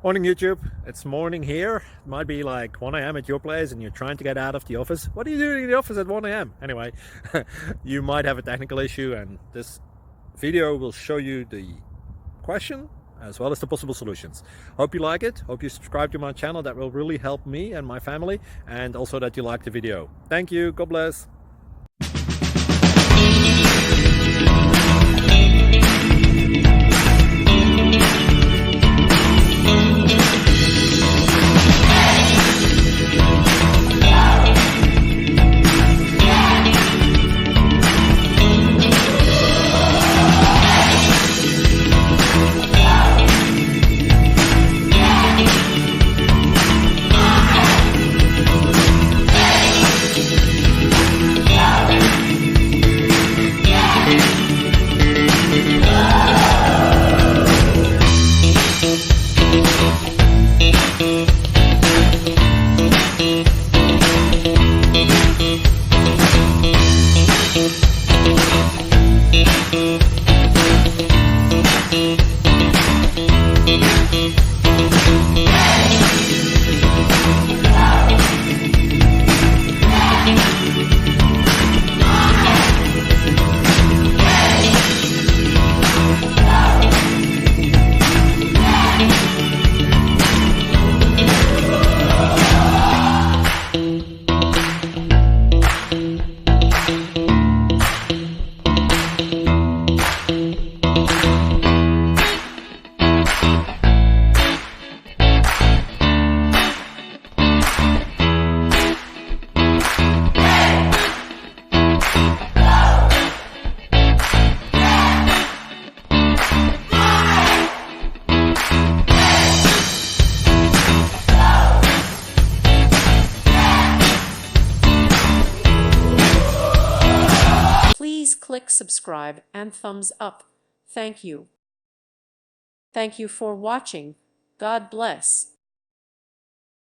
Morning YouTube, it's morning here. It might be like 1 a.m. at your place and you're trying to get out of the office. What are you doing in the office at 1 a.m.? Anyway, you might have a technical issue and this video will show you the question as well as the possible solutions. Hope you like it, hope you subscribe to my channel. That will really help me and my family, and also that you like the video. Thank you, God bless. Please click subscribe and thumbs up. Thank you. Thank you for watching. God bless.